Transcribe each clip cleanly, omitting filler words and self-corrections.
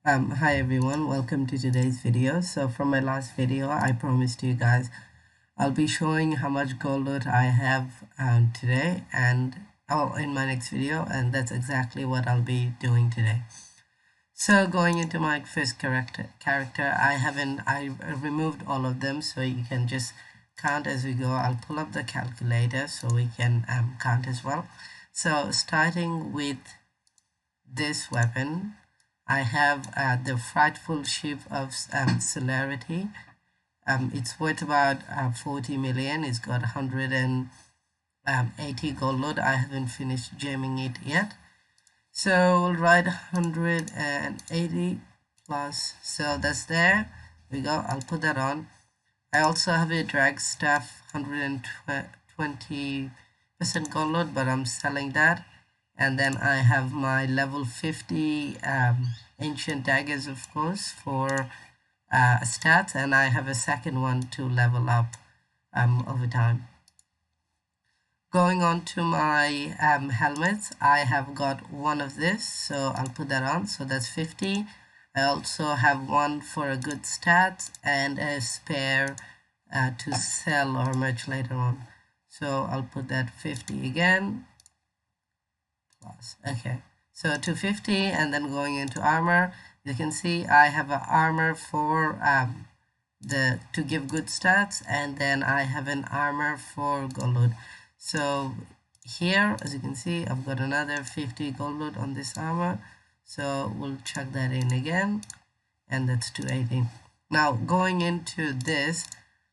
Hi everyone, welcome to today's video. So from my last video, I promised you guys I'll be showing how much gold loot I have today and in my next video, and that's exactly what I'll be doing today. So going into my first character, I removed all of them, so you can just count as we go. I'll pull up the calculator so we can count as well. So starting with this weapon, I have the Frightful Ship of Celerity. It's worth about 40 million. It's got 180 gold load. I haven't finished jamming it yet. So we'll write 180 plus. So that's there. We go. I'll put that on. I also have a drag staff 120% gold load, but I'm selling that. And then I have my level 50 ancient daggers, of course, for stats, and I have a second one to level up over time. Going on to my helmets, I have got one of this, so I'll put that on. So that's 50. I also have one for a good stats and a spare to sell or merch later on. So I'll put that 50 again. Plus. Okay, so 250, and then going into armor, you can see I have an armor for to give good stats, and then I have an armor for gold loot. So here, as you can see, I've got another 50 gold loot on this armor, so we'll chuck that in again, and that's 280. Now going into this,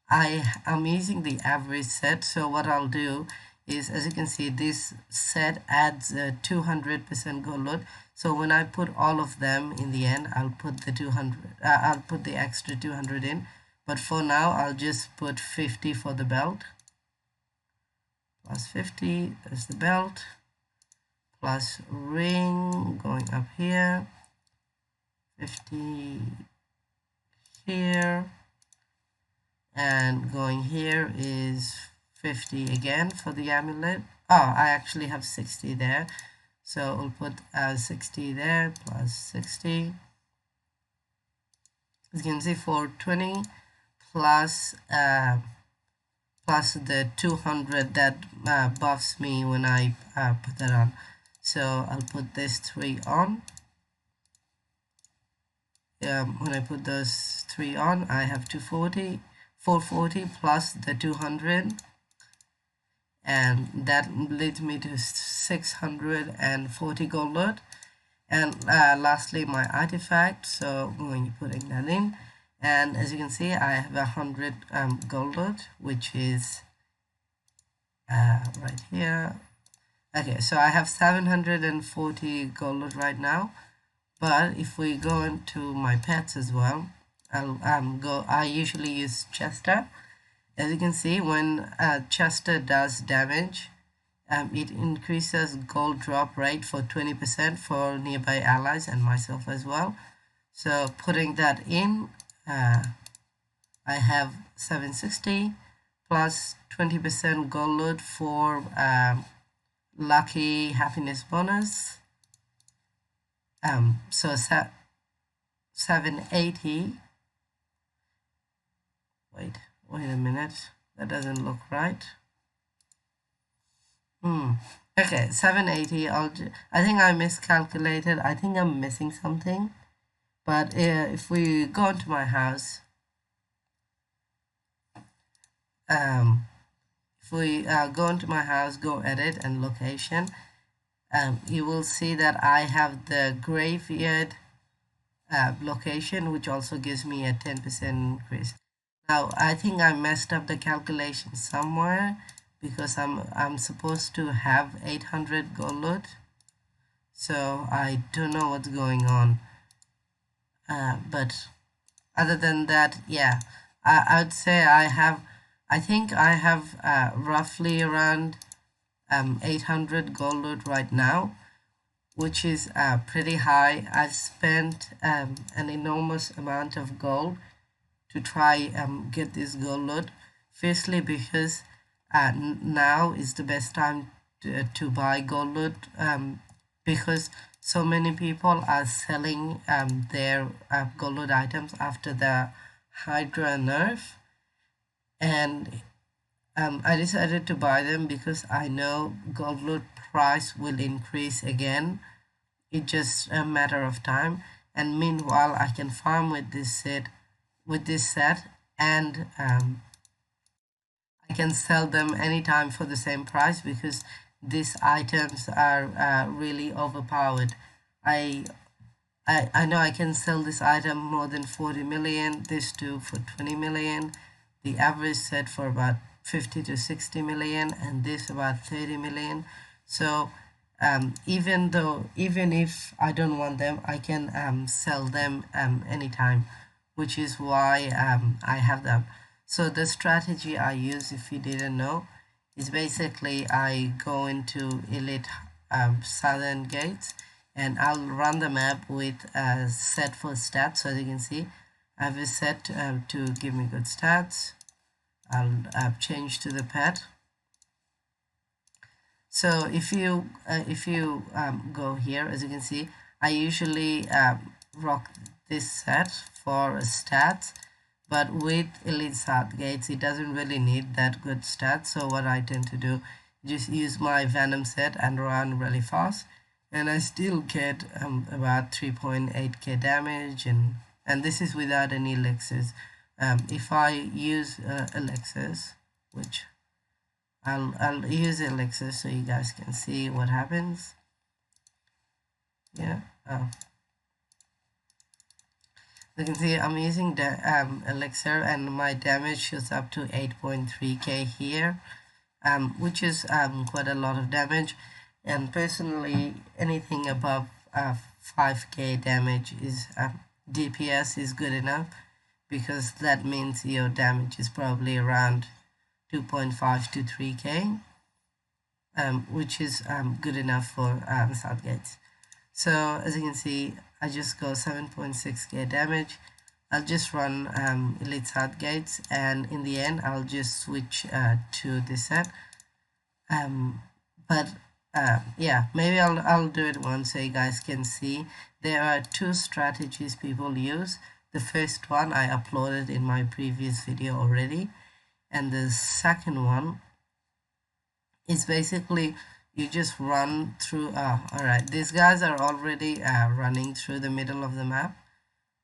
I'm using the average set. So what I'll do is, as you can see, this set adds 200% gold load. So when I put all of them in the end, I'll put the 200. I'll put the extra 200 in. But for now, I'll just put 50 for the belt. Plus 50 is the belt. Plus ring going up here. 50 here. And going here is 50 again for the amulet. Oh, I actually have 60 there, so we'll put 60 there plus 60. As you can see, 420 plus plus the 200 that buffs me when I put that on. So I'll put this 3 on. When I put those 3 on, I have 440 plus the 200, and that leads me to 640 gold load. And lastly, my artifact, so I'm going to putting that in, and as you can see, I have 100 gold load, which is right here. Okay, so I have 740 gold load right now, but if we go into my pets as well, I usually use Chester. As you can see, when Chester does damage, it increases gold drop rate for 20% for nearby allies and myself as well. So putting that in, I have 760 plus 20% gold load for lucky happiness bonus. So 780. Wait a minute, that doesn't look right. Okay, 780. I think I miscalculated. I think I'm missing something. But if we go into my house, if we go into my house, go edit and location, you will see that I have the graveyard location, which also gives me a 10% increase. Now I think I messed up the calculation somewhere, because I'm supposed to have 800 gold loot, so I don't know what's going on. But other than that, yeah, I'd say I think I have roughly around 800 gold loot right now, which is pretty high. I've spent an enormous amount of gold to try get this gold loot. Firstly, because now is the best time to buy gold loot, because so many people are selling their gold loot items after the Hydra nerf, and I decided to buy them because I know gold loot price will increase again. It's just a matter of time, and meanwhile I can farm with this set, and I can sell them anytime for the same price because these items are really overpowered. I, I know I can sell this item more than 40 million, this two for 20 million, the average set for about 50 to 60 million, and this about 30 million. So even if I don't want them, I can sell them anytime, which is why I have them. So the strategy I use, if you didn't know, is basically I go into Elite Southern Gates, and I'll run the map with a set for stats. So as you can see, I have a set to give me good stats. I'll change to the pet. So if you go here, as you can see, I usually rock this set for stats, but with Elite South Gates it doesn't really need that good stats. So what I tend to do, just use my Venom set and run really fast, and I still get about 3.8k damage, and this is without any elixirs. If I use elixirs, which I'll use elixir so you guys can see what happens. Yeah. You can see I'm using the elixir, and my damage shows up to 8.3k here, which is quite a lot of damage. And personally, anything above 5k damage is DPS is good enough, because that means your damage is probably around 2.5 to 3k, which is good enough for South Gates. So as you can see, I just go 7.6k damage. I'll just run Elite South Gates, and in the end I'll just switch to this set. But yeah, maybe I'll do it once so you guys can see. There are two strategies people use. The first one I uploaded in my previous video already, and the second one is basically you just run through. Alright, these guys are already running through the middle of the map,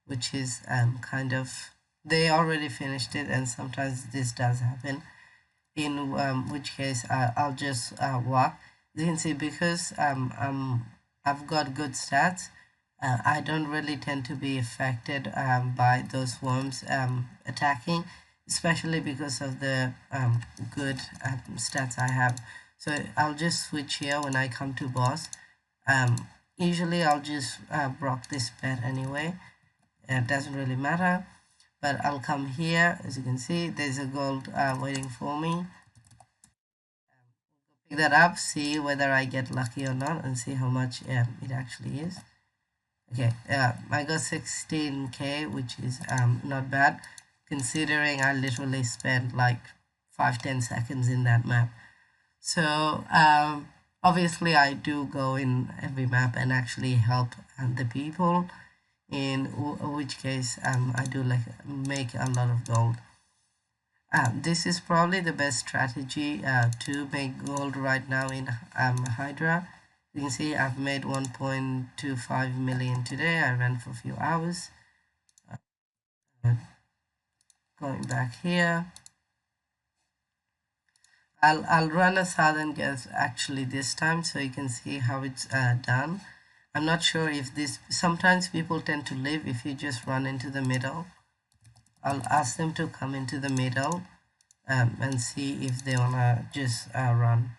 which is kind of, they already finished it, and sometimes this does happen, in which case I'll just walk. You can see, because I've got good stats, I don't really tend to be affected by those worms attacking, especially because of the good stats I have. So I'll just switch here when I come to boss. Usually I'll just rock this pet anyway. It doesn't really matter, but I'll come here. As you can see, there's a gold waiting for me. Pick that up, see whether I get lucky or not, and see how much it actually is. Okay, I got 16k, which is not bad, considering I literally spent like 5-10 seconds in that map. So obviously I do go in every map and actually help the people, in which case I do like make a lot of gold. This is probably the best strategy to make gold right now in Hydra. You can see I've made 1.25 million today. I ran for a few hours. Going back here, I'll run a Southern Gas actually this time, so you can see how it's done. I'm not sure if this, sometimes people tend to leave if you just run into the middle. I'll ask them to come into the middle and see if they wanna just run.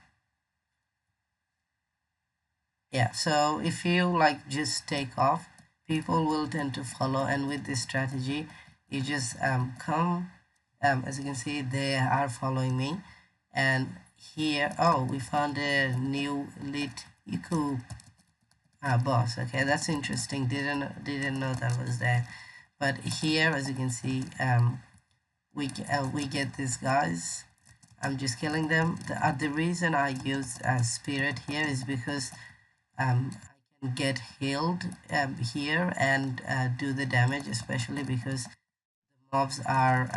Yeah, so if you like just take off, people will tend to follow, and with this strategy you just come, as you can see they are following me. And here, oh, we found a new elite Iku boss. Okay, that's interesting, didn't know that was there. But here, as you can see, we get these guys. I'm just killing them. The reason I use spirit here is because I can get healed here and do the damage, especially because mobs are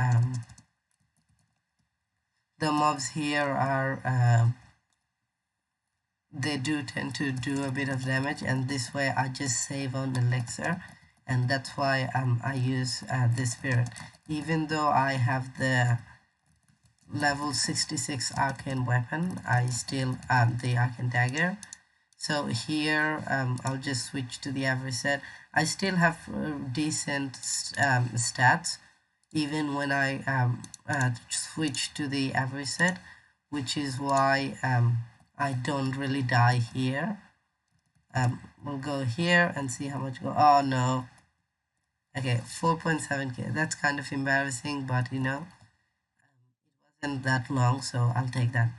the mobs here are they do tend to do a bit of damage, and this way I just save on elixir, and that's why I use the spirit. Even though I have the level 66 arcane weapon, I still the arcane dagger. So here I'll just switch to the average set. I still have decent stats even when I switch to the average set, which is why I don't really die here. We'll go here and see how much go. Oh no. Okay, 4.7k. That's kind of embarrassing, but you know, it wasn't that long, so I'll take that.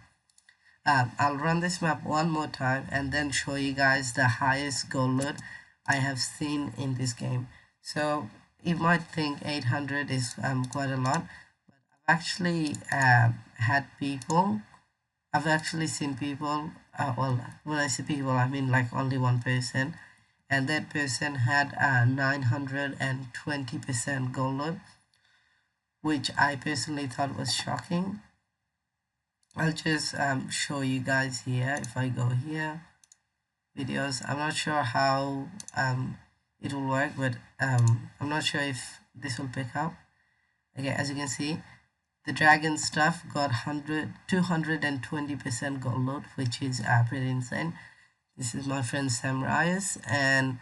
I'll run this map one more time and then show you guys the highest gold load I have seen in this game. So you might think 800 is quite a lot, but I've actually I've actually seen people, well, when I say people, I mean like only one person, and that person had 920% gold load, which I personally thought was shocking. I'll just show you guys here. If I go here, videos, I'm not sure how it will work, but I'm not sure if this will pick up. Okay, as you can see, the dragon stuff got 220% gold load, which is pretty insane. This is my friend Samraius, and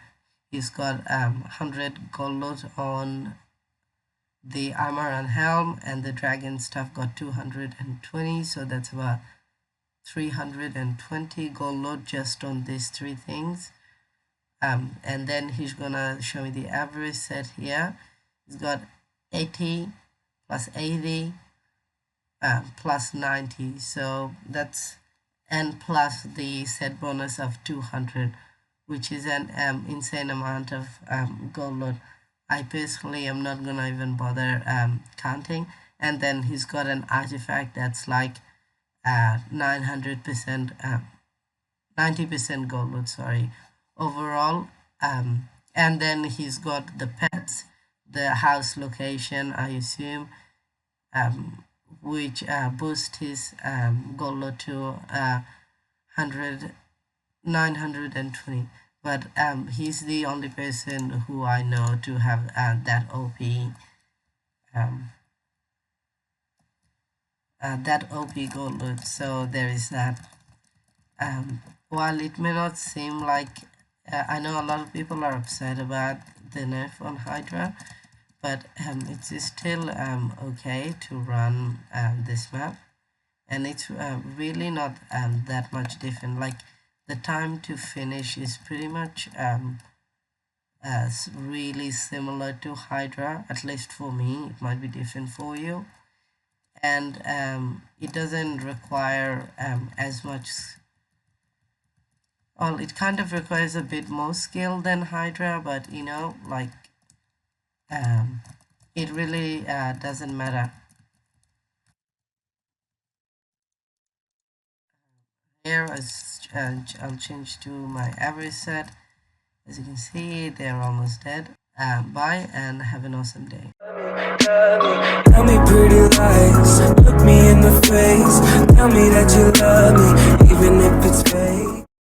he's got 100 gold load on the armor and helm, and the dragon stuff got 220, so that's about 320 gold load just on these three things. And then he's gonna show me the average set here. He's got 80 plus 80 plus 90, so that's, and plus the set bonus of 200, which is an insane amount of gold load. I personally am not gonna even bother counting. And then he's got an artifact that's like 900%, 90% gold load, sorry, overall. And then he's got the pets, the house location, I assume, which boost his gold load to 920. But he's the only person who I know to have that OP gold load. So there is that. While it may not seem like, I know a lot of people are upset about the nerf on Hydra, but it's still okay to run this map, and it's really not that much different. Like, the time to finish is pretty much really similar to Hydra, at least for me. It might be different for you, and it doesn't require as much. Well, it kind of requires a bit more skill than Hydra, but you know, like, it really doesn't matter. Here, I'll change to my average set. As you can see, they're almost dead. Bye and have an awesome day. Tell me pretty lies, look me in the face. Tell me that you love me.